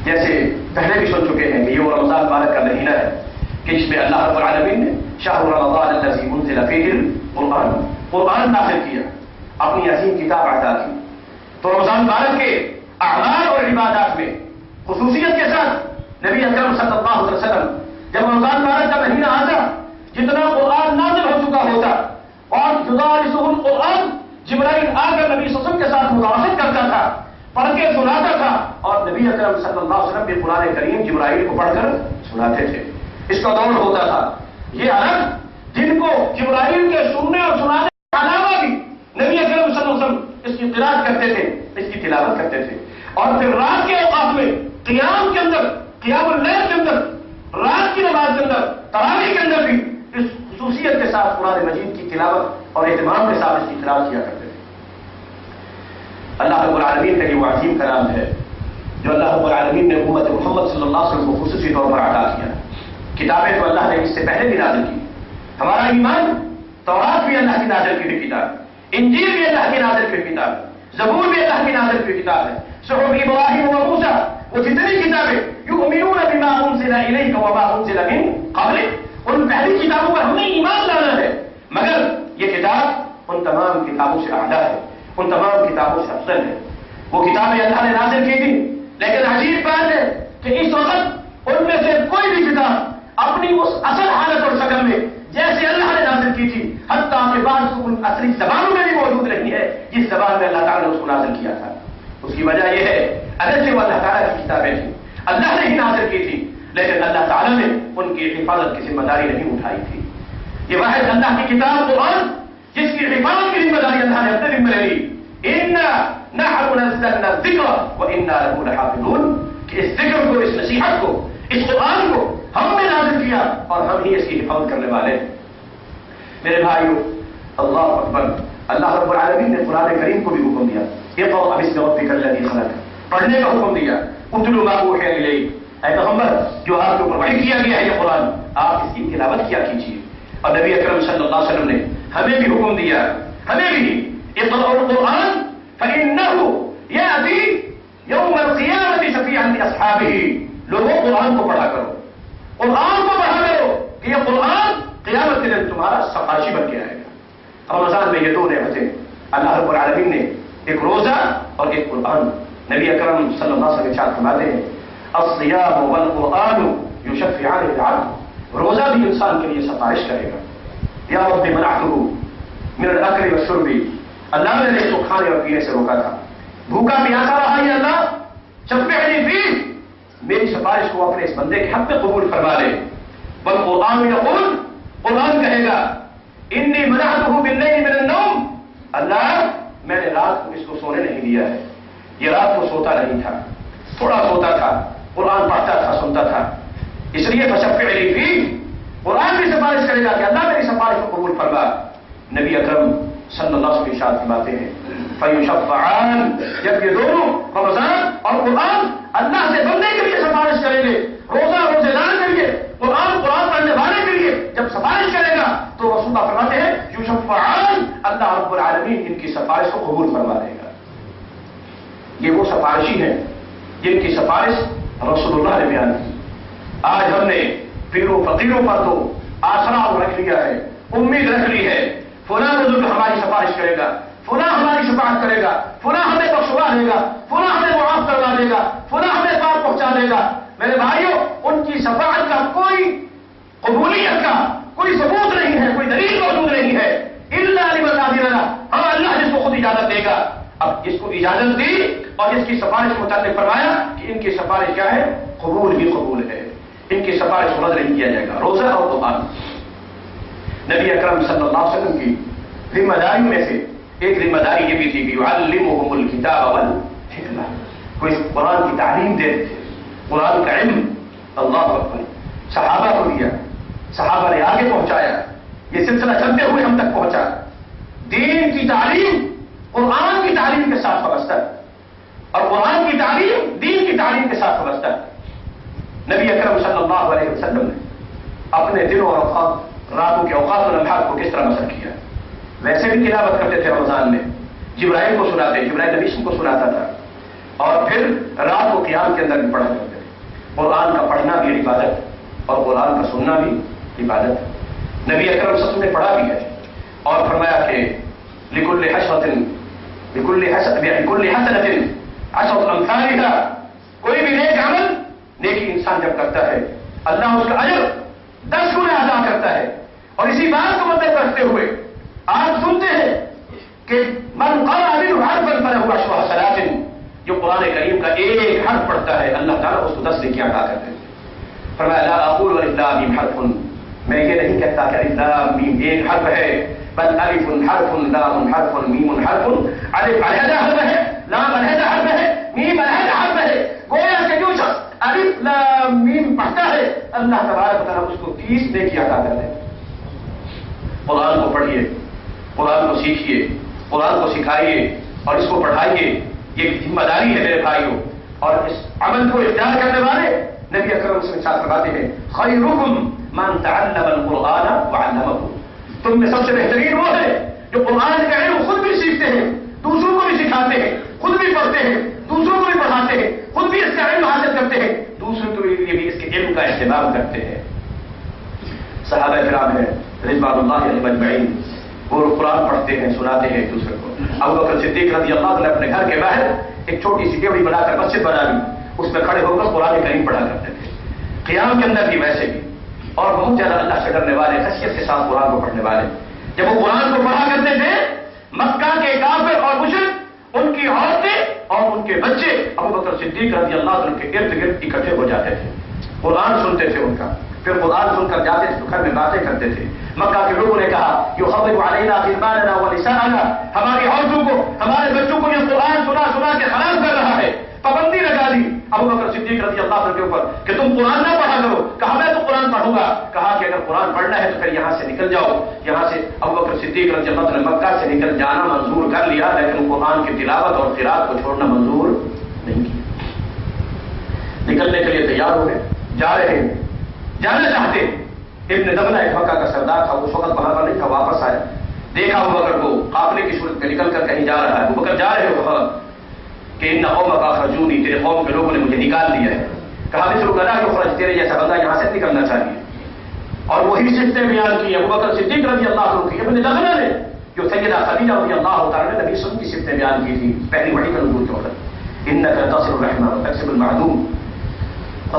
جیسے پہلے بھی سن چکے ہیں کہ یہ وہ رمضان مبارک کا مہینہ ہے کہ اس میں اللہ رب العالمین نے شہر رمضان الذی انزل فیہ القرآن، قرآن نازل کیا، اپنی عظیم کتاب عطا کی۔ تو رمضان مبارک کے اعمال اور عبادات میں خصوصیت کے ساتھ نبی اکرم صلی اللہ علیہ وسلم جب رمضان مبارک کا مہینہ آتا، جتنا قرآن نازل ہو چکا ہوتا اور یدارسہ القرآن، جبرائیل آ کر نبی صلی اللہ علیہ وسلم کے ساتھ مدارست کرتا تھا، پڑھ کے سناتا تھا، اور نبی اکرم صلی اللہ علیہ وسلم بھی قرآن کریم جبرائیل کو پڑھ کر سناتے تھے۔ اس کا دور ہوتا تھا۔ یہ عرب جن کو جبرائیل کے سننے اور سنانے کے علاوہ بھی نبی اکرم صلی اللہ علیہ وسلم اس کی قرات کرتے تھے، اس کی تلاوت کرتے تھے، اور پھر رات کے اوقات میں قیام کے اندر، قیام اللیل کے اندر، رات کی نماز کے اندر، تراویح کے اندر بھی اس خصوصیت کے ساتھ قرآن مجید کی تلاوت اور اہتمام کے ساتھ اس کی تلاوت کیا کرتے تھے۔ اللہ رب العالمین کا یہ وہ عظیم کلام ہے جو اللہ رب العالمین نے امت محمد صلی اللہ علیہ وسلم کو خصوصی طور پر عطا کیا۔ کتابیں تو اللہ نے اس سے پہلے بھی نازل کی، ہمارا ایمان تورات بھی اللہ کی نازل کی ہوئی کتاب، انجیل بھی اللہ کی نازل کی ہوئی کتاب، زبور بھی اللہ کی نازل کی ہوئی کتاب ہے، صحف ابراہیم و موسیٰ، وہ جتنی کتابیں یؤمنون بما انزل الیک وما انزل من قبلک، ان پہلی کتابوں پر ہم نے ایمان لانا ہے، مگر یہ کتاب ان تمام کتابوں سے اعلیٰ ہے، ان تمام کتابوں سے افضل ہے۔ وہ کتابیں اللہ نے نازل کی تھی، لیکن عجیب بات ہے کہ اس وقت ان میں سے کوئی بھی کتاب اپنی اس اصل حالت اور شکل میں جیسے اللہ نے نازل کی تھی، حتیٰ کہ بعض ان اصلی زبانوں میں بھی موجود نہیں ہے جس زبان میں اللہ تعالیٰ نے اس کو نازل کیا تھا۔ اس کی وجہ یہ ہے اگرچہ وہ اللہ تعالیٰ کی کتابیں تھیں، اللہ نے ہی نازل کی تھی، لیکن اللہ تعالیٰ نے ان کی حفاظت کی ذمہ داری نہیں اٹھائی تھی۔ یہ واحد اللہ کی کتاب قرآن جس کی حفاظت کی ذمہ داری اللہ نے اپنے ذمہ لے لی، اِنَّا نَحْنُ نَزَّلْنَا الذِّكْرَ وَإِنَّا لَهُ لَحَافِظُونَ، کہ اس ذکر کو، اس نصیحت کو، اس قرآن کو ہم نے نازل کیا اور ہم ہی اس کی حفاظت کرنے والے ہیں۔ میرے بھائیو، اللہ اکبر، اللہ رب العالمین نے قرآن کریم کو بھی حکم دیا، اقرأ باسم ربک الذی خلق، پڑھنے کا حکم دیا، اتل ما اوحی الیک، اے پیغمبر جو آپ کے اوپر وحی کیا گیا ہے یہ قرآن، آپ اس کی تلاوت کیا کیجیے۔ اور نبی اکرم صلی اللہ علیہ وسلم نے ہمیں بھی حکم دیا، ہمیں بھی اقرأ القرآن فإنہ یأتی یوم القیامۃ شفیعا لأصحابہ، لوگوں قرآن کو پڑھا کرو، قرآن کو پڑھا کرو کہ یہ قرآن قیامت کے دن تمہارا سفارشی بن کے آئے گا۔ رمضان میں یہ دو نعمتیں اللہ رب العالمین نے، ایک روزہ اور ایک قرآن، نبی اکرم صلی اللہ علیہ وسلم ارشاد فرماتے ہیں الصیام والقرآن یشفعان العبد، روزہ بھی انسان کے لیے سفارش کرے گا۔ یا رب منعته من الاکل والشرب، اللہ نے اس کو کھانے اور پینے سے روکا تھا، بھوکا پیاسا رہا یہ اللہ، شفعنی فیہ، میری سفارش کو اپنے اس بندے کے حق میں قبول فرما لے۔ والقرآن یقول، قرآن کہے گا انی منعته باللیل من النوم، اللہ میں نے رات کو اس کو سونے نہیں دیا ہے، یہ رات کو سوتا نہیں تھا، تھوڑا سوتا تھا، قرآن پڑھتا تھا، سنتا تھا، اس لیے فشفعنی فیہ، قرآن بھی سفارش کرے گا کہ اللہ میری سفارش کو قبول فرما۔ نبی اکرم صلی اللہ علیہ وسلم ارشاد فرماتے ہیں فیشفعان، جب یہ دونوں رمضان اور قرآن اللہ سے بندے کے لیے سفارش کریں گے، روزہ روزے دار کے لیے، قرآن پڑھنے والے کے لیے جب سفارش کرے گا تو رسول اللہ فرماتے ہیں یشفعان، اللہ رب العالمین ان کی سفارش کو قبول فرما دے گا۔ یہ وہ سفارشی ہیں جن کی سفارش رسول اللہ نے بیان کی۔ آج ہم نے پیروں فقیروں پر تو آسرا رکھ لیا ہے، امید رکھ لی ہے، فلاں بزرگ ہماری سفارش کرے گا، فلاں ہماری شفاعت کرے گا، فلاں ہمیں بخشوا دے گا، فلاں ہمیں معاف کروا دے گا، فلاں ہمیں پار پہنچا دے گا۔ میرے بھائیوں، ان کی شفاعت کا کوئی قبولیت کا کوئی ثبوت نہیں ہے، کوئی دلیل موجود نہیں ہے، الا لمن اذن له، ہاں اللہ جس کو خود اجازت دے گا۔ اب جس کو اجازت دی اور جس کی سفارش کو متعلق فرمایا کہ ان کی سفارش کیا ہے، قبول ہی قبول ہے، ان کی سفارش کو رد نہیں کیا جائے گا۔ روزہ اور قرآن، نبی اکرم صلی اللہ علیہ وسلم کی ذمہ داری میں سے ایک ذمہ داری یہ بھی تھی کہ یعلمہم الکتاب والحکمہ، کوئی قرآن کی تعلیم دیتے تھے، قرآن کا علم، اللہ اکبر، صحابہ کو دیا، صحابہ نے آگے پہنچایا، یہ سلسلہ چلتے ہوئے ہم تک پہنچا۔ دین کی تعلیم قرآن کی تعلیم کے ساتھ وابستہ اور قرآن کی تعلیم دین کی تعلیم کے ساتھ وابستہ۔ نبی اکرم صلی اللہ علیہ وسلم نے اپنے دنوں اور اوقات، راتوں کے اوقات اور لمحات کو کس طرح بسر کیا؟ ویسے بھی تلاوت کرتے تھے رمضان میں، جبرائیل کو سناتے، جبرائیل نبی کو سناتا تھا، اور پھر رات کو قیام کے اندر بھی پڑھا کرتے تھے. قرآن کا پڑھنا بھی عبادت اور قرآن کا سننا بھی عبادت ہے. نبی اکرم صلی اللہ علیہ وسلم نے پڑھا بھی ہے اور فرمایا کہ لکل حسنۃ عشر امثالها. کوئی بھی نیک عمل نیکی انسان جب کرتا ہے اللہ اس کا اجر 10 گنا ادا کرتا ہے. اور اسی بات کو مدد رکھتے ہوئے آپ سنتے ہیں کہ من قرأ منه حرفا فله 10 حسنات. جو قرآن کریم کا ایک حرف پڑھتا ہے اللہ تعالیٰ اس کو 10 نیکیاں عطا کرتے ہیں. فرمایا لا اقول الف لام میم حرف. میں یہ نہیں کہتا کہ الف لام میم ایک حرف ہے، بل الف حرف لام حرف میم حرف. الف علیحدہ حرف ہے، لام علیحدہ حرف ہے، میم علیحدہ حرف ہے. گویا کہ جو شخص الف لام میم پڑھتا ہے اللہ تبارک و تعالیٰ اس کو 30 نیکی عطا کرتے ہیں. قرآن کو پڑھیے، قرآن کو سیکھیے، قرآن کو سکھائیے اور اس کو پڑھائیے. یہ ذمہ داری ہے میرے بھائیوں. اور اس عمل کو اختیار کرنے والے نبی اکرم صلی اللہ علیہ وسلم فرماتے ہیں خیرکم من تعلم القرآن وعلمہ. تم میں سب سے بہترین وہ ہے جو قرآن کا علم خود بھی سیکھتے ہیں، دوسروں کو بھی سکھاتے ہیں، خود بھی پڑھتے ہیں، دوسروں کو بھی پڑھاتے ہیں، خود بھی اس کا علم حاصل کرتے ہیں، دوسروں کے لیے بھی اس کے علم کا اہتمام کرتے ہیں. صحابہ کرام ہیں رضوان اللہ علیہم اجمعین، وہ قرآن پڑھتے ہیں، سناتے ہیں ایک دوسرے کو. ابوبکر صدیق رضی اللہ عنہ اپنے گھر کے باہر ایک چھوٹی سی ڈیوڑی بنا کر مسجد بنا لی، اس میں کھڑے ہو کر قرآن کریم پڑھا کرتے تھے. قیام کے اندر بھی ویسے بھی. اور بہت زیادہ اللہ سے ڈرنے والے، خشیت کے ساتھ قرآن کو پڑھنے والے. جب وہ قرآن کو پڑھا کرتے تھے مکہ کے کافر اور مشرک، ان کی عورتیں اور ان کے بچے ابوبکر صدیق رضی اللہ عنہ کے ارد گرد اکٹھے ہو جاتے تھے، قرآن سنتے تھے ان کا. پھر قرآن سن کر جاتے تھے تو گھر میں باتیں کرتے تھے. مکہ کے لوگوں نے کہا یخوف علینا غلماننا ونساءنا، ہماری عورتوں کو ہمارے بچوں کو یہ قرآن سنا سنا کے خراب کر رہا ہے. پابندی لگا دی ابوبکر صدیق رضی اللہ عنہ کے اوپر کہ تم قرآن نہ پڑھا کرو. کہا میں تو قرآن پڑھوں گا. کہا کہ اگر قرآن پڑھنا ہے تو پھر یہاں سے نکل جاؤ. یہاں سے ابوبکر صدیق رضی اللہ عنہ نے مکہ سے نکل جانا منظور کر لیا، لیکن قرآن کی تلاوت اور قرات کو چھوڑنا منظور نہیں کیا. نکلنے کے لیے تیار ہو گئے، جا رہے ہیں، جانا چاہتے. ابن دغنہ ایک مکہ کا سردار تھا، اس وقت وہاں پر نہیں تھا. واپس آیا، دیکھا ابوبکر کو قافلے کی صورت میں نکل کر کہیں جا رہا ہے. ابوبکر جا رہے ہو کہ ان قومک اخرجونی، تیرے قوم کے لوگوں نے مجھے نکال دیا ہے. کہا مثل غدا یخرج، تیرے جیسا بندہ یہاں سے نکلنا چاہیے. اور وہی صفتیں بیان کی ابوبکر صدیق رضی اللہ عنہ کی ابن دغنہ نے، جو سیدہ خدیجہ رضی اللہ تعالی نے نبی صلی اللہ علیہ وسلم کی صفتیں بیان کی تھی پہلی وحی کا نزول کے وقت. انک تصل الرحم وتکسب المعدوم.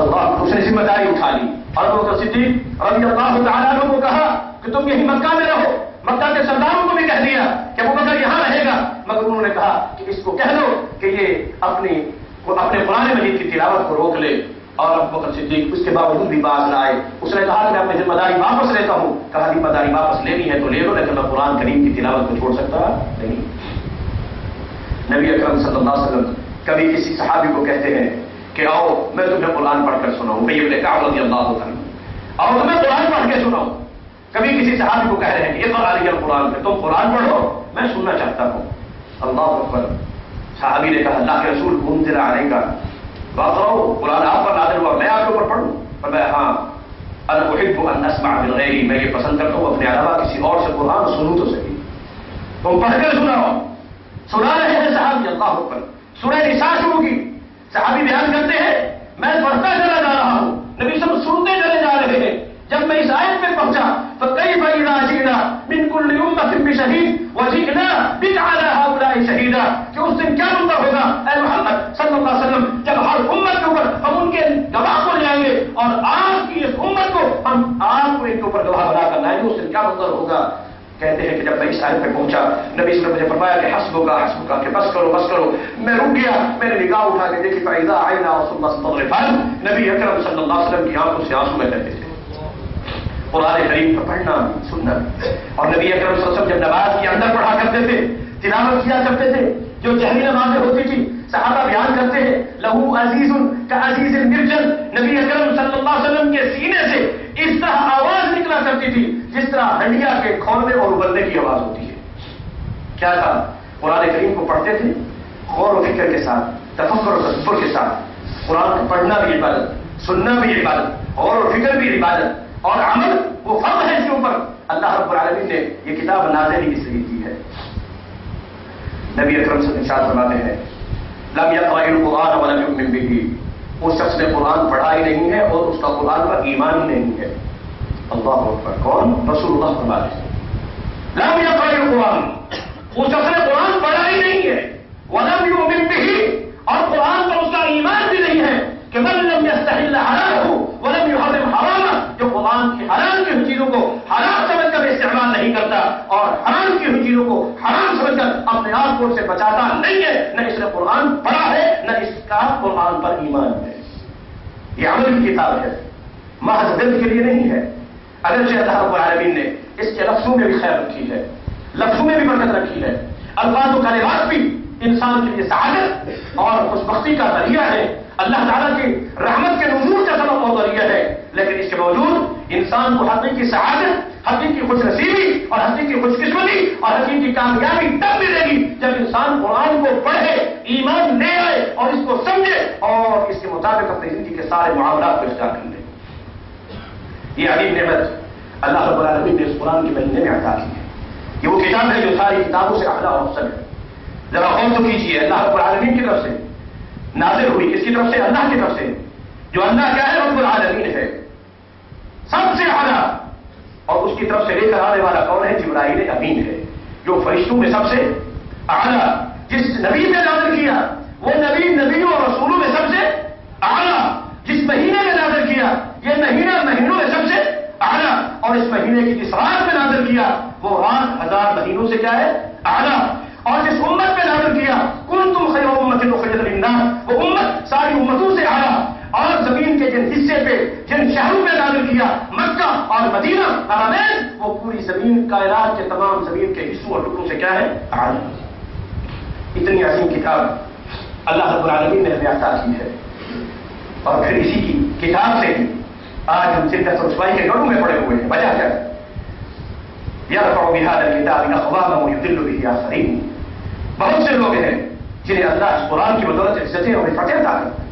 اللہ اس نے ذمہ داری اٹھا لی اور ابوبکر صدیق رضی اللہ تعالی عنہ کو کہا کہ تم یہی مکہ میں رہو. مکہ کے سرداروں کو بھی کہہ دیا کہ ابوبکر یہاں رہے گا، مگر انہوں نے کہا کہ اس کو کہہ دو کہ یہ اپنے قرآن مجید کی تلاوت کو روک لے. اور ابوبکر صدیق اس کے باوجود بھی باز نہ آئے. اس نے کہا کہ میں اپنی ذمہ داری واپس لیتا ہوں. کہا ذمہ داری واپس لینی ہے تو لے لو، لیکن میں قرآن کریم کی تلاوت کو چھوڑ سکتا نہیں. نبی اکرم صلی اللہ علیہ وسلم کبھی کسی صحابی کو کہتے ہیں کہ آؤ میں تمہیں قرآن پڑھ کر سناؤں. ابی بن کعب رضی اللہ عنہ، آؤ تمہیں قرآن پڑھ کے سناؤں. کبھی کسی صحابی کو کہہ رہے ہیں کہ اقرأ علی القرآن، تم قرآن پڑھو میں سننا چاہتا ہوں. اللہ اکبر. صحابی نے کہا اللہ کے رسول انزل علیک، بات کرو قرآن آپ پر نازل ہوا، میں آپ کے اوپر پڑھوں؟ فرمایا ہاں، انا احب ان اسمع من غیری، میں یہ پسند کرتا ہوں اپنے علاوہ کسی اور سے قرآن سنوں تو صحیح. تم پڑھ کر سناؤ. سنا رہے ہیں صحابی. اللہ اکبر. سورہ نساء شروع کی. صحابی بیان کرتے ہیں میں پڑھتا چلا جا رہا ہوں، نبی سب سنتے چلے جا رہے ہیں. جب میں اس آیت پہ پہنچا فَكَيْفَ إِذَا جِئْنَا مِنْ كُلِّ أُمَّةٍ بِشَهِيدٍ وَجِئْنَا بِكَ عَلَى هَؤُلَاءِ شَهِيدًا، کہ اس دن کیا منظر ہوگا اے محمد صلی اللہ علیہ وسلم جب ہر امت کے اوپر ہم ان کے گواہ کو لے آئیں گے اور آپ کی اس امت کو ہم آپ کو ان کے اوپر گواہ بنا کر لائیں گے. اس دن کیا منظر ہوگا؟ کہتے ہیں کہ جب میں اس آیت پہ پہنچا نبی صلی اللہ علیہ وسلم نے مجھے فرمایا کہ حسبک کہ بس کرو بس کرو. میں رک گیا، میں نے نگاہ اٹھا کے دیکھی فَإِذَا عَيْنَا رَسُولُ اللَّهِ تَضْرِفَانِ، نبی اکرم صلی اللہ علیہ وسلم کی آنکھوں سے آنسو بہ رہے تھے. قرآن کریم کا پڑھنا سننا. اور نبی اکرم صلی اللہ علیہ وسلم جب نماز کے اندر پڑھا کرتے تھے، تلاوت کیا کرتے تھے، جو جہری نمازیں ہوتی تھی صحابہ بیان کرتے ہیں لہو عزیز کعزیز المرجل، نبی اکرم صلی اللہ علیہ وسلم کے سینے سے اس طرح آواز نکلا کرتی تھی جس طرح ہنڈیا کے کھولنے اور ابلنے کی آواز ہوتی ہے. کیا تھا؟ قرآن کریم کو پڑھتے تھے غور و فکر کے ساتھ، تفکر و تصور کے ساتھ. قرآن کو پڑھنا بھی عبادت، سننا بھی عبادت، غور و فکر بھی عبادت، اور عمل وہ فرض ہے اس کے اوپر. اللہ رب العالمین نے یہ کتاب نازل ہی اس لیے کی ہے. نبی اکرم صلی اللہ علیہ وسلم فرماتے ہیں لم يقرأ القرآن ولم يؤمن به، اس شخص نے قرآن پڑھا ہی نہیں ہے اور اس کا قرآن پر ایمان ہی نہیں ہے۔ اللہ اکبر، کون؟ رسول اللہ صلی اللہ علیہ وسلم۔ لم يقرأ القرآن، اس شخص نے قرآن پڑھا ہی نہیں ہے، ولم يؤمن به، اور قرآن پر اس کا ایمان بھی نہیں ہے کہ من لم يستحل حلاله ولم يحرم حرامه، جو قرآن کی حلال کی چیزوں کو حلال سمجھ کر استعمال نہیں کرتا اور حرام کی چیزوں کو حرام سمجھ کر اپنے آپ کو سے بچاتا نہیں ہے، نہ اس نے قرآن پڑھا ہے نہ اس کا قرآن پر ایمان ہے۔ یہ عمل کی کتاب ہے، محض دل کے لیے نہیں ہے۔ اگرچہ اللہ رب العالمین نے اس کے لفظوں میں بھی خیر رکھی ہے، لفظوں میں بھی برکت رکھی ہے، الفاظ و کلمات بھی انسان کے لیے سعادت اور خوشبختی کا ذریعہ ہے، اللہ تعالیٰ کی رحمت کے نزول کا سبب اور ذریعہ ہے، لیکن اس کے باوجود انسان کو حقیقی سعادت، حقیقی خوش نصیبی اور حقیقی خوش قسمتی اور حقیقی کامیابی تب ملے گی جب انسان قرآن کو پڑھے، ایمان لے آئے اور اس کو سمجھے اور اس کے مطابق اپنی زندگی کے سارے معاملات کو اختیار کر لے۔ یہ عظیم نعمت اللہ رب العالمین نے اس قرآن کے مہینے میں عطا کی ہے۔ یہ وہ کتاب ہے جو ساری کتابوں سے اعلیٰ اور افضل ہے۔ ذرا غور تو کیجیے، اللہ رب العالمین کی طرف سے نازل ہوئی، کس کی طرف سے؟ اللہ کی طرف سے، جو اللہ کیا ہے؟ رب العالمین ہے، سب سے اعلیٰ، اور اس کی طرف سے لے کر آنے والا کون ہے؟ جبرائیل امین ہے، جو فرشتوں میں سب سے اعلیٰ، جس نبی نے نازل کیا وہ نبی نبیوں اور رسولوں میں سب سے اعلیٰ، جس مہینے میں نازل کیا یہ مہینہ مہینوں میں سب سے اعلیٰ، اور اس مہینے کی جس رات میں نازل کیا وہ رات 1000 مہینوں سے کیا ہے؟ اعلیٰ، اور جس امت میں نازل کیا کنتم خیر امت اخرجت للناس، وہ امت ساری امتوں سے اعلیٰ، اور زمین کے جن حصے پہ جن شہروں میں نازل کیا مکہ اور مدینہ حرمین، وہ پوری زمین کائنات کے تمام زمین کے حصوں اور ٹکڑوں سے کیا ہے؟ اعلیٰ۔ اتنی عظیم کتاب اللہ رب العالمین نے ہمیں عطا کی ہے، اور پھر اسی کی کتاب سے آج ہم شدت اور رسوائی کے گڑھوں میں پڑے ہوئے ہیں۔ وجہ کیا ہے؟ یرفع بهذا الكتاب اقواما ويضل به آخرین، بہت سے لوگ ہیں جنہیں اللہ اس قرآن کی بدولت عزتیں اور فتح عطا کرتا ہے۔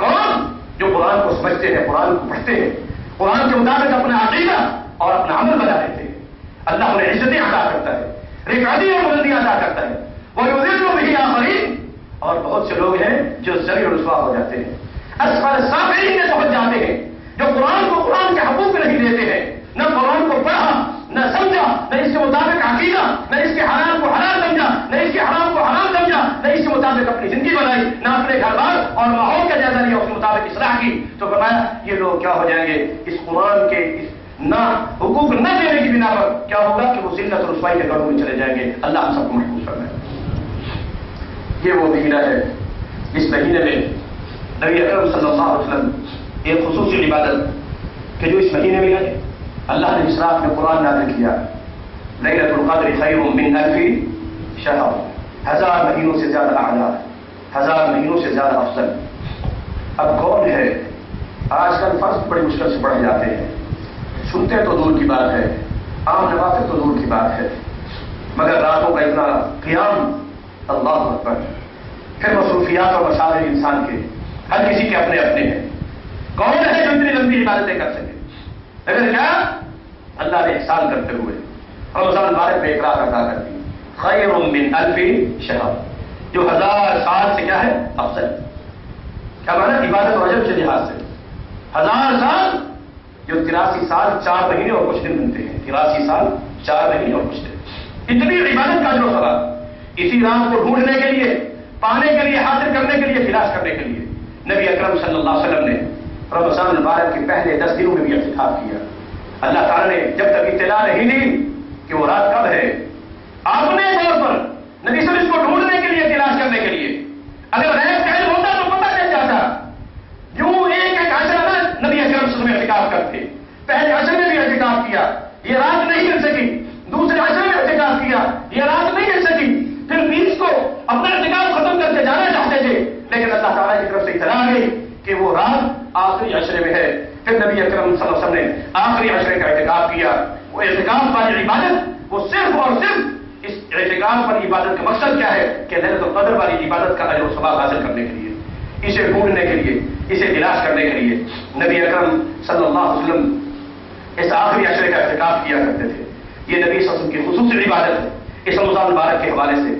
کون؟ جو قرآن کو سمجھتے ہیں، قرآن کو پڑھتے ہیں، قرآن کے مطابق اپنا عقیدہ اور اپنا عمل بنا لیتے ہیں، اللہ انہیں عزتیں عطا کرتا ہے، رفعتیں اور بلندیاں عطا کرتا ہے، ويضل به آخرین، اور بہت سے لوگ ہیں جو ذلیل و رسوا ہو جاتے ہیں، اسفل السافلین میں پہنچ جاتے ہیں، جو قرآن کو قرآن کے حقوق نہیں دیتے ہیں، نہ قرآن کو پڑھا، نہ سمجھا، نہ اس کے مطابق عقیدہ، نہ اس کے حرام کو حلال سمجھا، نہ اس کے حرام کو حرام سمجھا، نہ اس کے مطابق اپنی زندگی بنائی، نہ اپنے گھر بار اور ماحول کا جائزہ لیا، اس کے مطابق اصلاح کی، تو فرمایا یہ لوگ کیا ہو جائیں گے؟ اس قرآن کے نہ حقوق نہ دینے کی بنا پر کیا ہوگا کہ وہ ذلت اور رسوائی کے گڑھوں میں چلے جائیں گے۔ اللہ ہم سب کو محفوظ فرمائے۔ یہ وہ مہینہ ہے جس مہینے میں نبی اکرم صلی اللہ علیہ وسلم ایک خصوصی عبادت کہ جو اس مہینے میں ہے اللہ نے اس رات میں قرآن نازل کیا، لیلۃ القدر خیر من الف شہر، 1000 مہینوں سے زیادہ اعلیٰ، 1000 مہینوں سے زیادہ افضل۔ اب کون ہے؟ آج کل فرض بڑی مشکل سے پڑھے جاتے ہیں، سنتے تو دور کی بات ہے، عام نوافل تو دور کی بات ہے، مگر راتوں کا اتنا قیام، اللہ اکبر۔ پھر مصروفیات اور مسائل انسان کے ہر کسی کے اپنے اپنے ہیں، کون ہے جو اتنی لمبی عبادتیں کر سکے؟ لیکن کیا اللہ نے احسان کرتے ہوئے رمضان مبارک میں ایک رات عطا کر دی، خیر من الف شہر، جو 1000 سال سے کیا ہے؟ افضل۔ کیا مانا؟ عبادت و عجب کے لحاظ سے 1000 سال، جو 83 سال 4 مہینے اور کچھ دن بنتے ہیں، 83 سال 4 مہینے اور کچھ دن، اتنی عبادت کا جو ثواب اسی رات کو ڈھونڈنے کے لیے، پانے کے لیے، حاصل کرنے کے لیے، تلاش کرنے کے لیے نبی اکرم صلی اللہ علیہ وسلم نے رمضان المبارک کے پہلے 10 دنوں میں بھی اعتکاف کیا۔ اللہ تعالیٰ نے جب تک اطلاع نہیں دی کہ وہ رات کب ہے، اپنے طور پر نبی صلی اللہ علیہ وسلم اس کو ڈھونڈنے کے لیے، تلاش کرنے کے لیے، اگر غیب کا علم ہوتا تو پتہ چل جاتا۔ یوں ایک ایک عشرہ میں نبی اکرم صلی اللہ علیہ وسلم اعتکاف کرتے، پہلے عشرے میں بھی اعتکاف کیا، یہ رات نہیں مل سکی، دوسرے عشرے میں اعتکاف کیا، یہ رات نہیں مل سکی، پھر 20 کو اپنا اعتکاف ختم کر کے جانا چاہتے تھے، لیکن اللہ تعالیٰ کی طرف سے اطلاع آ گئی کہ وہ رات آخری عشرے میں ہے۔ پھر نبی اکرم صلی اللہ علیہ وسلم نے آخری عشرے کا اعتکاف کیا۔ وہ اعتکاف والی عبادت، وہ صرف اور صرف اس اعتکاف والی عبادت کا مقصد کیا ہے کہ لیلۃ القدر والی عبادت کا اجر و ثواب حاصل کرنے کے لیے، اسے ڈھونڈنے کے لیے، اسے تلاش کرنے کے لیے نبی اکرم صلی اللہ علیہ وسلم اس آخری عشرے کا اعتکاف کیا کرتے تھے۔ یہ نبی صلی اللہ علیہ وسلم کی خصوصی عبادت ہے اس رمضان مبارک کے حوالے سے۔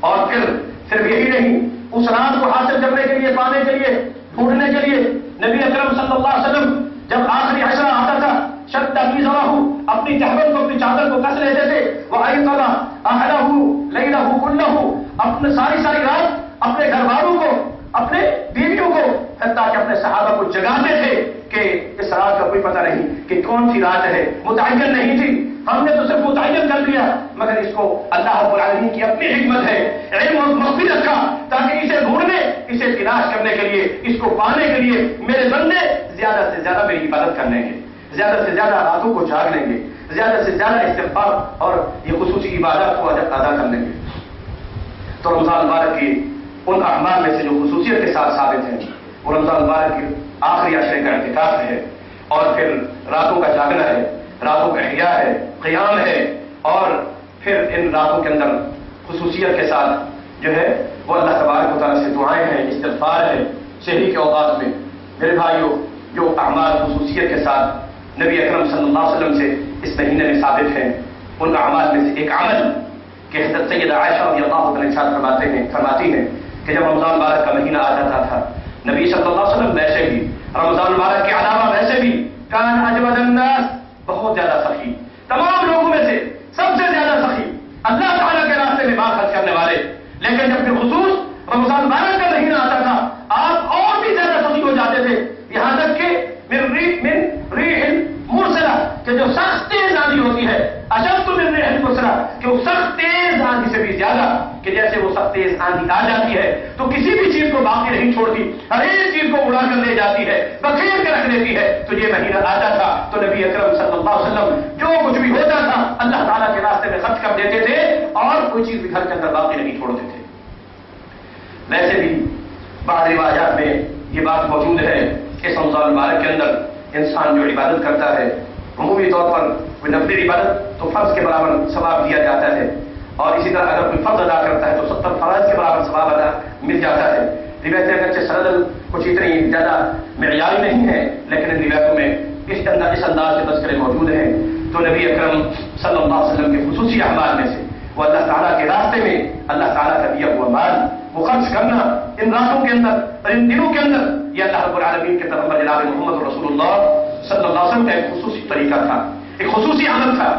اور پھر صرف یہی نہیں، اس رات کو حاصل کرنے کے لیے، پانے کے لیے، ڈھونڈنے کے لیے نبی اکرم صلی اللہ علیہ وسلم جب آخری عشرہ آتا تھا، شد میزرہ، اپنی تہبت کو، اپنی چادر کو کس لیتے تھے، وَأَيْقَظَ أَهْلَهُ لَيْلَهُ كُلَّهُ، اپنے ساری رات اپنے گھر والوں کو، اپنے بیویوں کو، حتیٰ کہ اپنے صحابہ کو جگاتے تھے کہ اس رات کا کوئی پتہ نہیں کہ کون سی رات ہے، متعین نہیں تھی، ہم نے تو صرف متعین کر لیا، مگر اس کو اللہ رب العالمین کی اپنی حکمت ہے، علم اور مغفرت کا، تاکہ اسے ڈھونڈنے، اسے تلاش کرنے کے لیے، اس کو پانے کے لیے میرے بندے زیادہ سے زیادہ میری عبادت کر لیں گے، زیادہ سے زیادہ راتوں کو جاگ لیں گے، زیادہ سے زیادہ استغفار اور یہ خصوصی عبادت کو ادا کر لیں گے۔ تو رمضان مبارک کی ان اعمال میں سے جو خصوصیت کے ساتھ ثابت ہیں، وہ رمضان مبارک کے آخری عشرے کا اعتکاف ہے، اور پھر راتوں کا جاگنا ہے، راتوں کا احیاء ہے، قیام ہے، اور پھر ان راتوں کے اندر خصوصیت کے ساتھ جو ہے وہ اللہ تبارک و تعالیٰ سے دعائیں ہیں، استغفار ہے شہری کے اوقات میں۔ میرے بھائیوں، جو اعمال خصوصیت کے ساتھ نبی اکرم صلی اللہ علیہ وسلم سے اس مہینے میں ثابت ہیں، ان اعمال میں سے ایک عمل کہ حضرت سیدہ عائشہ رضی اللہ عنہا فرماتی ہیں کہ جب رمضان مبارک کا مہینہ آ جاتا تھا، نبی صلی اللہ علیہ وسلم ویسے بھی رمضان مبارک کے علاوہ ویسے بھی کان اجود الناس، بہت زیادہ سخی، تمام لوگوں میں سے سب سے زیادہ سخی، اللہ تعالیٰ کے راستے میں مال خرچ کرنے والے، لیکن جب بالخصوص رمضان مبارک کا مہینہ آتا تھا آپ اور بھی زیادہ سخی ہو جاتے تھے، یہاں تک کہ من ریح مرسلہ، کہ جو سخت تیز آندھی ہوتی ہے، اشد من ریح مرسلہ، کہ وہ سخت تیز آندھی سے بھی زیادہ، کہ جیسے وہ سخت تیز آندھی آ جاتی ہے تو کسی بھی چیز کو باقی نہیں چھوڑتی، ہر ایک چیز کو اڑا کر لے جاتی ہے، بکھیر کے رکھ لیتی ہے۔ تو یہ مہینہ آتا تھا تو نبی اکرم صلی اللہ علیہ وسلم جو کچھ بھی ہوتا تھا اللہ تعالیٰ کے راستے میں خرچ کر دیتے تھے، اور کوئی چیز بھی گھر کے اندر باقی نہیں چھوڑتے تھے۔ ویسے بھی بعض روایات میں یہ بات موجود ہے کہ رمضان مبارک کے اندر انسان جو عبادت کرتا ہے، عمومی طور پر کوئی نفلی عبادت تو فرض کے برابر ثواب دیا جاتا ہے، اور اسی طرح اگر کوئی فرض ادا کرتا ہے تو 70 فرائض کے برابر ثواب ادا مل جاتا ہے۔ روایتیں اگرچہ سند کچھ اتنی زیادہ معیاری نہیں ہے، لیکن ان روایتوں میں اس انداز کے تذکرے موجود ہیں۔ تو نبی اکرم صلی اللہ علیہ وسلم کے خصوصی اعمال میں سے وہ اللہ تعالیٰ کے راستے میں اللہ تعالیٰ کا دیا ہوا مال وہ خرچ کرنا ان راتوں کے اندر اور ان دنوں کے اندر، یہ اللہ رب العالمین کے پیغمبر جناب محمد رسول اللہ صلی اللہ علیہ وسلم کا ایک خصوصی طریقہ تھا، ایک خصوصی عمل تھا۔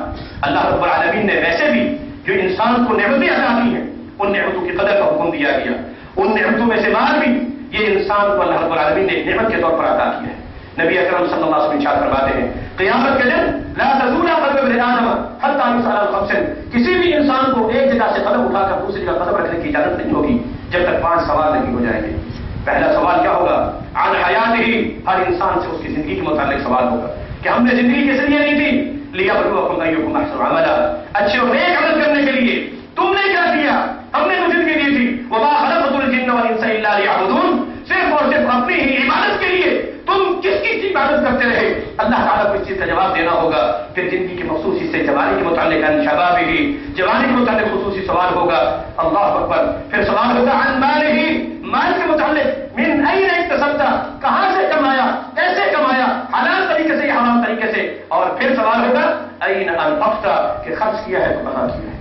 اللہ رب العالمین نے ویسے بھی جو انسان کو نعمتیں عطا کی ہیں، ان نعمتوں کی قدر کا حکم دیا گیا، ان نعمتوں میں سے مال بھی یہ انسان کو اللہ رب العالمین نے ایک نعمت کے طور پر عطا کیا ہے۔ نبی اکرم صلی اللہ علیہ وسلم ارشاد فرماتے ہیں قیامت کے دن لا تزول قدم ابن آدم حتى يسأل عن خمس، کسی بھی انسان کو ایک جگہ سے قدم اٹھا کر دوسری جگہ قدم رکھنے کی اجازت نہیں ہوگی جب تک 5 سوال نہیں ہو جائیں گے۔ پہلا سوال کیا ہوگا؟ عن حیاتہ، ہر انسان سے اس کی زندگی کے متعلق سوال ہوگا کہ ہم نے زندگی کس لیے نہیں تھی، لیبلوکم ایکم احسن عملا، اچھے اور نیک عمل کرنے کے لیے تم نے کیا کیا، ہم نے تو زندگی دی تھی، وما خلقت الجن والانس الا لیعبدون، صرف اور صرف اپنی ہی عبادت کے لیے تم کس کی عبادت کرتے رہے، اللہ تعالیٰ کو اس چیز کا جواب دینا ہوگا۔ پھر زندگی کے مخصوص حصے جوانی کے متعلق عن شبابہ، جوانی کے متعلق خصوصی سوال ہوگا، اللہ اکبر۔ پھر سوال ہوگا عن مالہ، مال کے متعلق من این اکتسبت، کہاں سے کمایا، کیسے کمایا، حلال طریقے سے یا حرام طریقے سے، اور پھر سوال ہوگا این انفقت، کہ خرچ کیا ہے تو کہاں کیا ہے۔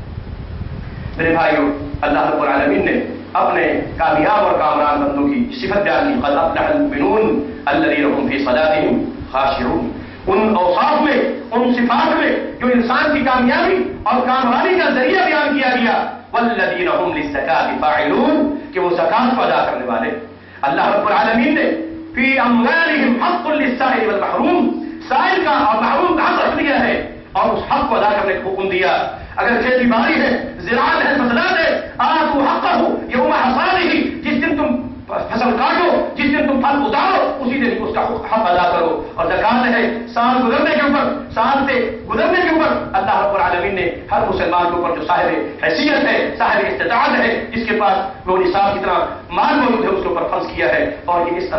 میرے بھائیوں، اللہ رب العالمین نے اپنے کامیاب اور کامران بندوں کی صفت بیان کی، قد افلح المؤمنون الذین هم فی صلاتهم خاشعون، ان اوصاف میں، ان صفات میں جو انسان کی کامیابی اور کامرانی کا ذریعہ بیان کیا گیا، والذین هم للزکاة فاعلون، کہ وہ زکات کو ادا کرنے والے۔ اللہ رب العالمین نے فی اموالہم حق للسائل والمحروم، سائل کا اور محروم کا حق رکھ دیا ہے اور اس حق کو ادا کرنے کا حکم دیا۔ اگر کھیتی باڑی ہے، زراعت ہے، فصلات ہے، آتوا حقہ یوم حصادہ، جس دن تم فصل کاٹو، جس دن تم پھل اتارو، اسی دن اس کا حق ادا کرو۔ اور زکات ہے سال گزرنے کے اوپر، سال سے گزرنے کے اوپر اللہ رب العالمین نے ہر مسلمان کے اوپر جو صاحب حیثیت ہے، صاحب استطاعت ہے، جس کے پاس وہ نصاب کی طرح مال موجود ہے، اس کے اوپر فرض کیا ہے، اور یہ اس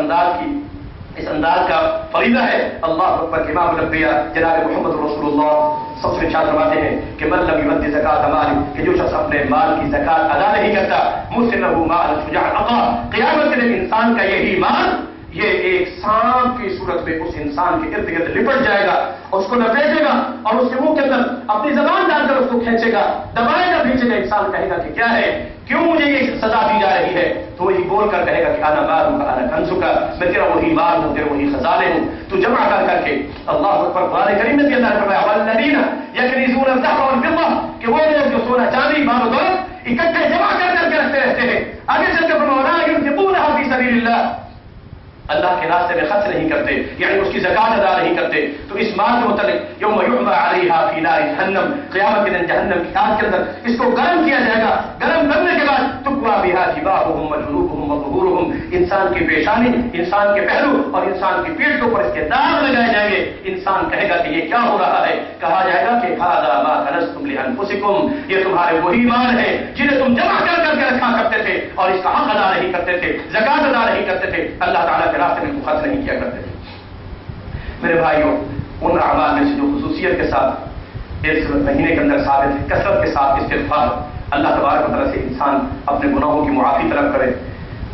انداز کا فریضہ ہے۔ اللہ اکبر۔ امام الانبیاء جناب محمد رسول اللہ سب سے ارشاد فرماتے ہیں کہ من لم یؤدی زکات مال، کہ جو شخص اپنے مال کی زکات ادا نہیں کرتا، مسلمہ مال شجاع عقا، قیامت کے دن انسان کا یہی مال یہ ایک سانپ کی صورت میں اس انسان کے ارد گرد لپٹ جائے گا، اس کو لپیٹے گا اور اس کے منہ کے اندر اپنی زبان ڈال کر اس کو کھینچے گا، دبائے گا، بھیجے گا. انسان کہے گا کہ کیا ہے، کیوں مجھے یہ سزا دی جا رہی ہے؟ تو وہی بول کر کہے گا کہ انا مالک انا کنزک، میں تیرا وہی مال ہوں، تیرے وہی خزانے ہوں. تو جمع کر کے اللہ اکبر. قرآن کریم میں بھی اللہ نے فرمایا والذین یکنزون الذهب والفضة، کہ وہ لوگ جو سونا چاندی مال و دولت اکٹھے جمع کر کے رکھتے رہتے ہیں. آگے چل کے فرمایا ولا ينفقونها في سبيل الله، اللہ کے راستے میں خرچ نہیں کرتے، یعنی اس کی زکات ادا نہیں کرتے. تو اس مال کے متعلق یوم یحمى علیہا فی نار جہنم، قیامت کے دن جہنم کی آگ کے اندر اس کو گرم کیا جائے گا. گرم کرنے کے بعد تقوی بہا جباہہم وجنوبہم وظہورہم، انسان کی پیشانی، انسان کے پہلو اور انسان کی پیٹھ کے اوپر اس کے داغ لگائے جائیں گے. انسان کہے گا کہ یہ کیا ہو رہا ہے؟ کہا جائے گا کہ ھذا ما کنزتم لانفسکم، یہ تمہارے وہی مال ہیں جنہیں تم جمع کر کے رکھا کرتے تھے اور اس کا حق ادا نہیں کرتے تھے، زکات ادا نہیں کرتے تھے، اللہ تعالیٰ کے راستے میں خرچ نہیں کیا کرتے تھے. میرے بھائیوں، ان اعمال میں سے جو خصوصیت کے ساتھ اس مہینے کے اندر ثابت ہے، کثرت کے ساتھ استغفار، اللہ تبارک و تعالیٰ سے انسان اپنے گناہوں کی معافی طلب کرے.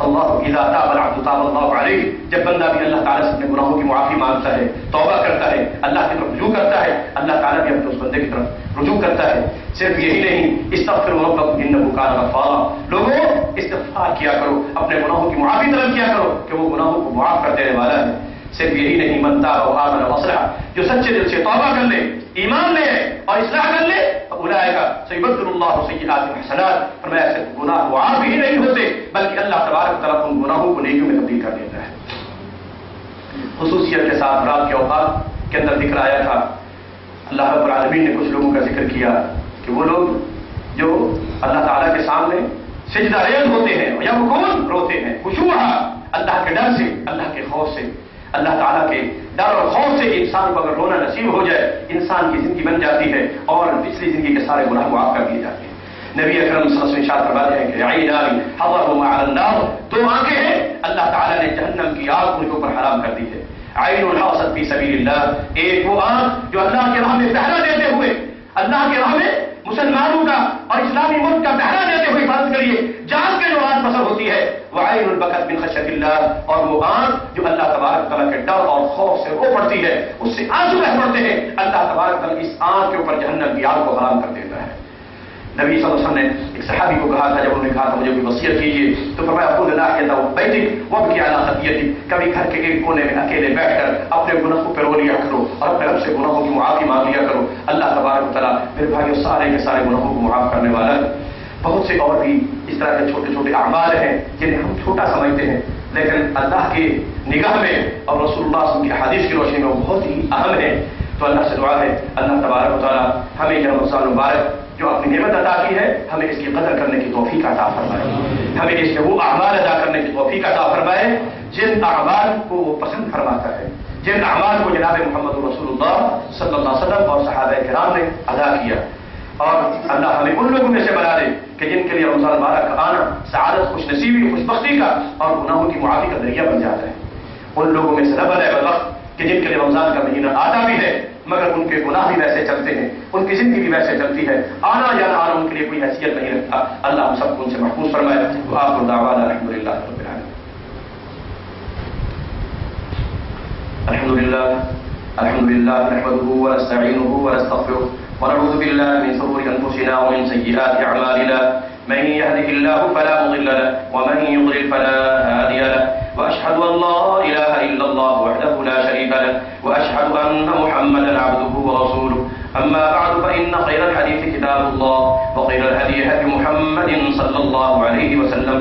اللہ اذا تاب العبد تاب اللہ علیہ، جب بندہ بھی اللہ تعالیٰ سے اپنے گناہوں کی معافی مانگتا ہے، توبہ کرتا ہے، اللہ کی طرف رجوع کرتا ہے، اللہ تعالیٰ بھی اپنے اس بندے کی طرف رجوع کرتا ہے. صرف یہی نہیں، استغفروا ربکم انہ کان غفارا، لوگوں استغفار کیا کرو، اپنے گناہوں کی معافی طلب کیا کرو کہ وہ گناہوں کو معاف کر دینے والا ہے. صرف یہی نہیں، من تاب وآمن واصلح، جو سچے دل سے توبہ کر لے، ایمان لے اور اصلاح کر لے، اولئک سیبدل اللہ سیئاتہم حسنات. فرمایا صرف گناہ معاف ہی نہیں ہوتے بلکہ اللہ تبارک و تعالیٰ ان گناہوں کو نیکیوں میں تبدیل کر دیتا ہے. خصوصیت کے ساتھ رات کے اوقات کے اندر ذکر آیا تھا. اللہ رب العالمین نے کچھ لوگوں کا ذکر کیا کہ وہ لوگ جو اللہ تعالیٰ کے سامنے سجدہ ریز ہوتے ہیں یا وہ کون روتے ہیں، خشوع اللہ کے ڈر سے، اللہ کے خوف سے. اللہ تعالیٰ کے ڈر اور خوف سے انسان کو اگر رونا نصیب ہو جائے، انسان کی زندگی بن جاتی ہے اور پچھلی زندگی کے سارے گناہ معاف کر دیے جاتے ہیں. نبی اکرم صلی اللہ علیہ وسلم ارشاد فرماتے ہیں کہ عینان حرمہما علی النار، دو آنکھیں ہیں اللہ تعالیٰ نے جہنم کی آگ ان کے اوپر حرام کر دی ہے. عین حرست فی سبیل اللہ، ایک وہ آنکھ جو اللہ کے راہ میں پہرا دیتے ہوئے، اللہ کے راہ میں مسلمانوں کا اور اسلامی ملک کا پہرا دیتے ہوئے فرض کریے جان کے جو آنکھ بسر ہوتی ہے، وہ عین البکت من خشیت اللہ، اور وہ آنکھ جو اللہ تبارک تعالیٰ کے ڈر اور خوف سے رو پڑتی ہے، اس سے آنسو بہ پڑتے ہیں، اللہ تبارک تعالیٰ اس آنکھ کے اوپر جہنم کی آگ کو حرام کر دیتا ہے. نبی صلی اللہ علیہ وسلم نے ایک صحابی کو کہا تھا، جب انہوں نے کہا تھا مجھے کوئی وصیت کیجیے، تو فرمایا خذ ناحیۃ بیتک وابکی علی خطیئتک، کبھی گھر کے ایک کونے میں اکیلے بیٹھ کر اپنے گناہوں پہ رو لیا کرو اور اپنے رب سے گناہوں کی معافی مانگ لیا کرو. اللہ تبارک و تعالیٰ میرے بھائیوں سارے کے سارے گناہوں کو معاف کرنے والا ہے. بہت سے اور بھی اس طرح کے چھوٹے چھوٹے اعمال ہیں جنہیں ہم چھوٹا سمجھتے ہیں لیکن اللہ کی نگاہ میں اور رسول اللہ صلی اللہ علیہ وسلم کی حدیث کی روشنی میں وہ بہت ہی اہم ہے. تو اللہ سے دعا ہے اللہ تبارک و تعالیٰ ہمیں یہ رمضان مبارک جو اپنی نعمت عطا کی ہے، ہمیں اس کی قدر کرنے کی توفیق عطا فرمائے، ہمیں اس کے وہ اعمال ادا کرنے کی توفیق عطا فرمائے جن اعمال کو وہ پسند فرماتا ہے، جن اعمال کو جناب محمد رسول اللہ صلی اللہ علیہ وسلم اور صحابہ کرام نے ادا کیا. اور اللہ ہمیں ان لوگوں میں سے بنا دے کہ جن کے لیے رمضان مبارک کا آنا سعادت، خوش نصیبی، خوش بختی کا اور گناہوں کی معافی کا ذریعہ بن جاتا ہے. ان لوگوں میں سے نہ بنے بدبخت کہ جن کے لیے رمضان کا مہینہ آتا بھی ہے مگر ان کے گناہ بھی ویسے چلتے ہیں، ان کی زندگی بھی ویسے چلتی ہے، آنا یا نہ آنا ان کے لیے کوئی حیثیت نہیں رکھتا. اللہ ہم سب کو ان سے محفوظ فرمائے. وآخر دعوانا الحمدللہ رب العالمین. الحمدللہ نحمده ونستعینه ونستغفره ونعوذ بالله من شرور انفسنا ومن سیئات اعمالنا، من يهده الله فلا مضل له ومن يضلل فلا هادي له، واشهد ان لا اله الا الله وحده لا شريك له، واشهد ان محمدا عبده ورسوله. اما بعد فان خير الحديث كتاب الله وخير الهدي هدي محمد صلى الله عليه وسلم،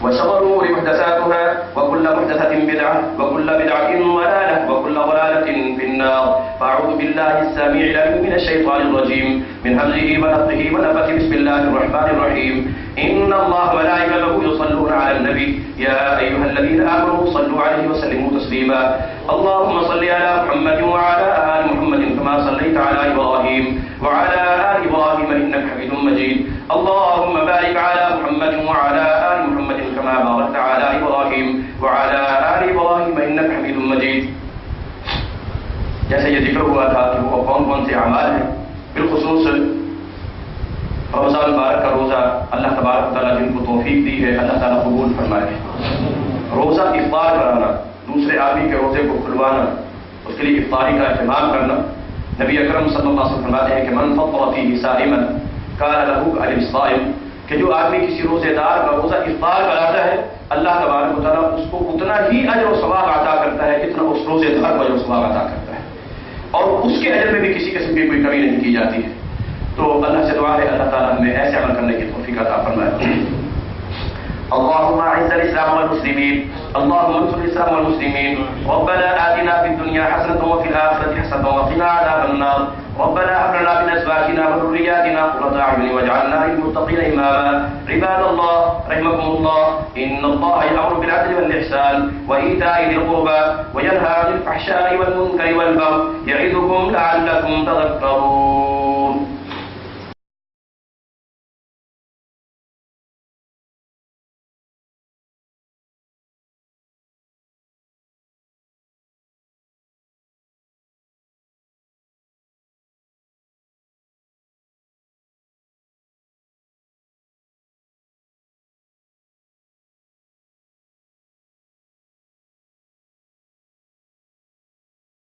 وشر الامور محدثاتها وكل محدثة بدعة وكل بدعة ضلالة وكل ضلالة في النار. فاعوذ بالله السميع العليم من الشيطان الرجيم من همزه ونفخه ونفثه. بسم الله الرحمن الرحيم. ان الله وملائكته يصلون على النبي يا ايها الذين امنوا صلوا عليه وسلموا تسليما. اللهم صل على محمد وعلى ال محمد كما صليت على ابراهيم وعلى ال ابراهيم انك حميد مجيد. اللهم بارك على محمد وعلى ال محمد كما باركت على ابراهيم وعلى ال ابراهيم انك حميد مجيد. جیسے یہ ذکر ہوا تھا کہ وہ کون کون سے اعمال ہیں، بالخصوص رمضان مبارک کا روزہ اللہ تبارک تعالیٰ جن کو توفیق دی ہے اللہ تعالیٰ قبول فرمائے. روزہ افطار کرانا، دوسرے آدمی کے روزے کو کھلوانا، اس کے لیے افطاری کا اہتمام کرنا. نبی اکرم صلی اللہ علیہ وسلم فرماتے ہیں کہ من فطر فیہ صائما کان لہ کأجر الصائم، کہ جو آدمی کسی روزے دار کا روزہ افطار کراتا ہے اللہ تبارک و تعالیٰ اس کو اتنا ہی اجر و ثواب عطا کرتا ہے جتنا اس روزے دار کو اجر و ثواب عطا کرتا ہے، اور اس کے اجر میں بھی کسی قسم کی کوئی کمی نہیں کی جاتی ہے. تو اللہ سے دعا ہے اللہ تعالیٰ ہمیں ایسے عمل کرنے کی توفیق عطا فرمائے. اللهم اعز الاسلام والمسلمين، اللهم انصر الاسلام والمسلمين. ربنا آتنا في الدنيا حسنة وفي الآخرة حسنة وقنا عذاب النار. ربنا هب لنا من ازواجنا وذرياتنا قرة اعين واجعلنا للمتقين اماما. عباد الله رحمكم الله، ان الله يأمر بالعدل والاحسان وايتاء ذي القربى وينهى عن الفحشاء والمنكر والبغي يعظكم لعلكم تذكرون.